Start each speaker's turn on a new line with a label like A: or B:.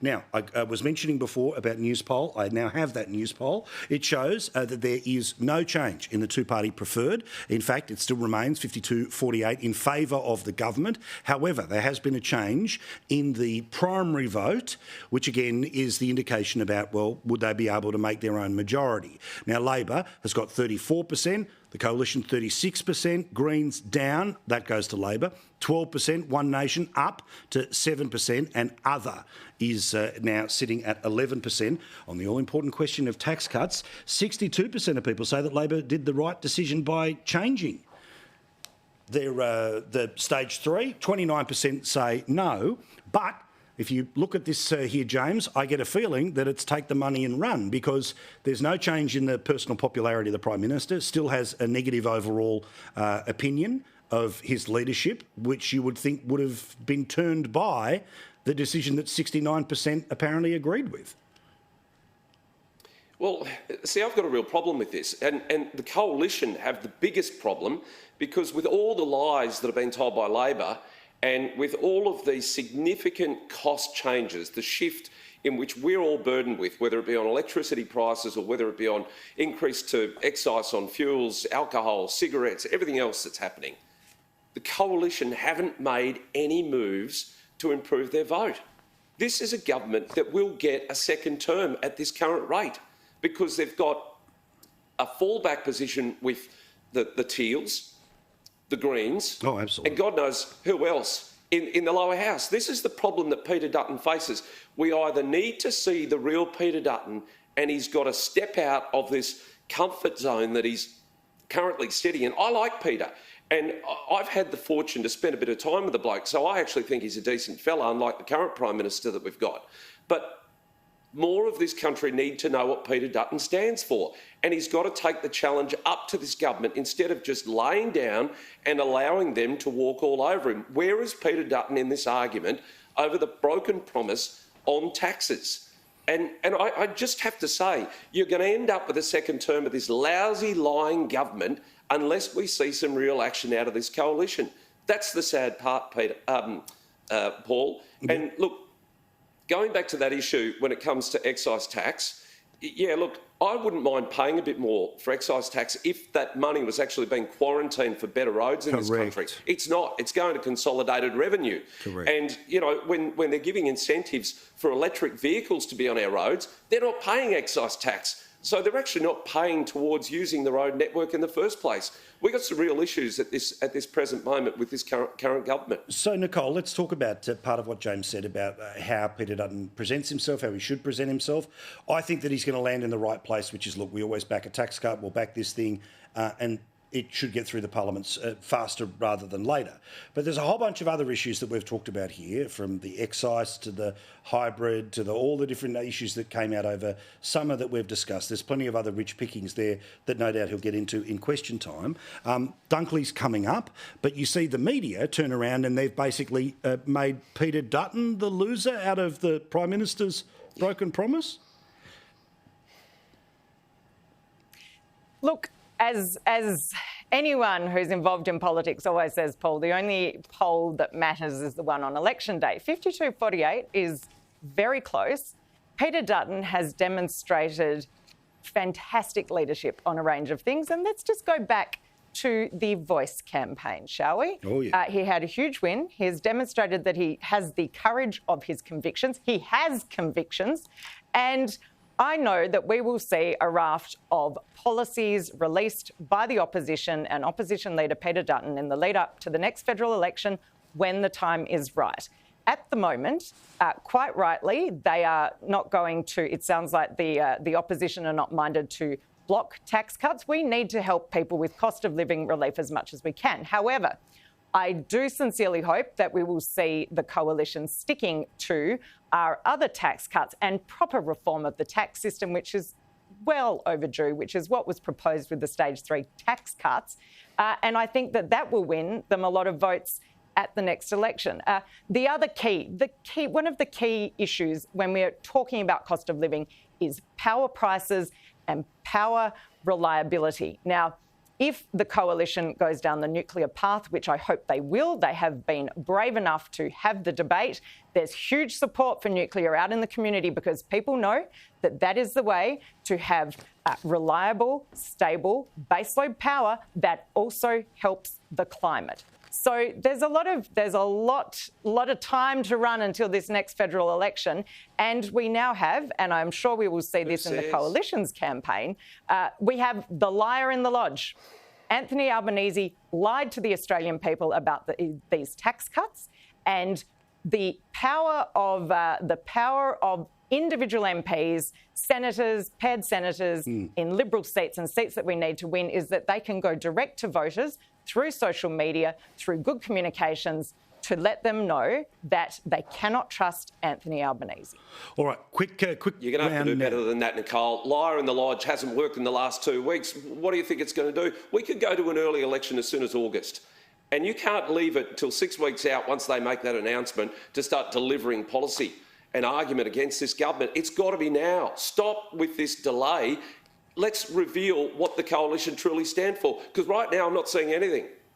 A: Now, I was mentioning before about Newspoll. I now have that Newspoll. It shows that there is no change in the two-party preferred. In fact, it still remains 52-48 in favour of the government. However, there has been a change in the primary vote, which again is the indication about, well, would they be able to make their own majority? Now, Labor has got 34%, the Coalition 36%, Greens down, that goes to Labor, 12%, One Nation up to 7%, and Other is now sitting at 11%. On the all-important question of tax cuts, 62% of people say that Labor did the right decision by changing the stage 3, 29% say no, but if you look at this here, James, I get a feeling that it's take the money and run, because there's no change in the personal popularity of the Prime Minister, still has a negative overall opinion of his leadership, which you would think would have been turned by the decision that 69% apparently agreed with.
B: Well, see, I've got a real problem with this, and the Coalition have the biggest problem, because with all the lies that have been told by Labor, and with all of these significant cost changes, the shift in which we're all burdened with, whether it be on electricity prices or whether it be on increase to excise on fuels, alcohol, cigarettes, everything else that's happening, the Coalition haven't made any moves to improve their vote. This is a government that will get a second term at this current rate, because they've got a fallback position with the Teals, the Greens, and God knows who else in the lower house. This is the problem that Peter Dutton faces. We either need to see the real Peter Dutton, and he's got to step out of this comfort zone that he's currently sitting in. I like Peter, and I've had the fortune to spend a bit of time with the bloke, so I actually think he's a decent fella, unlike the current Prime Minister that we've got. But more of this country need to know what Peter Dutton stands for. And he's got to take the challenge up to this government instead of just laying down and allowing them to walk all over him. Where is Peter Dutton in this argument over the broken promise on taxes? And I just have to say, you're going to end up with a second term of this lousy, lying government unless we see some real action out of this Coalition. That's the sad part, Peter, Paul. And look, going back to that issue when it comes to excise tax, yeah, look, I wouldn't mind paying a bit more for excise tax if that money was actually being quarantined for better roads in this country. It's not. It's going to consolidated revenue.
A: Correct.
B: And, you know, when they're giving incentives for electric vehicles to be on our roads, they're not paying excise tax. So they're actually not paying towards using the road network in the first place. We've got some real issues at this present moment with this current government.
A: So, Nicole, let's talk about part of what James said about how Peter Dutton presents himself, how he should present himself. I think that he's going to land in the right place, which is, look, we always back a tax cut, we'll back this thing, and it should get through the parliaments faster rather than later. But there's a whole bunch of other issues that we've talked about here, from the excise to the hybrid to all the different issues that came out over summer that we've discussed. There's plenty of other rich pickings there that no doubt he'll get into in question time. Dunkley's coming up, but you see the media turn around and they've basically made Peter Dutton the loser out of the Prime Minister's broken promise.
C: Look, as anyone who's involved in politics always says, Paul, the only poll that matters is the one on election day. 52-48 is very close. Peter Dutton has demonstrated fantastic leadership on a range of things. And let's just go back to the Voice campaign, shall we?
A: Oh, yeah.
C: He had a huge win. He has demonstrated that he has the courage of his convictions. He has convictions. And I know that we will see a raft of policies released by the opposition and opposition leader Peter Dutton in the lead up to the next federal election when the time is right. At the moment, quite rightly, they are not going to, it sounds like the opposition are not minded to block tax cuts. We need to help people with cost of living relief as much as we can. However, I do sincerely hope that we will see the Coalition sticking to our other tax cuts and proper reform of the tax system, which is well overdue, which is what was proposed with the Stage 3 tax cuts. And I think that that will win them a lot of votes at the next election. One of the key issues when we're talking about cost of living is power prices and power reliability. Now, if the coalition goes down the nuclear path, which I hope they will, they have been brave enough to have the debate. There's huge support for nuclear out in the community because people know that that is the way to have reliable, stable baseload power that also helps the climate. So there's a lot of time to run until this next federal election, and we now have, and I'm sure we will see this in the coalition's campaign, we have the liar in the lodge. Anthony Albanese lied to the Australian people about these tax cuts, and the power of individual MPs, senators, paired senators in Liberal seats and seats that we need to win is that they can go direct to voters through social media, through good communications, to let them know that they cannot trust Anthony Albanese.
A: All right, quick
B: You're going to have to do better than that, Nicole. Liar in the lodge hasn't worked in the last 2 weeks. What do you think it's going to do? We could go to an early election as soon as August. And you can't leave it until 6 weeks out once they make that announcement to start delivering policy and argument against this government. It's got to be now. Stop with this delay. Let's reveal what the coalition truly stand for, because right now I'm not seeing anything.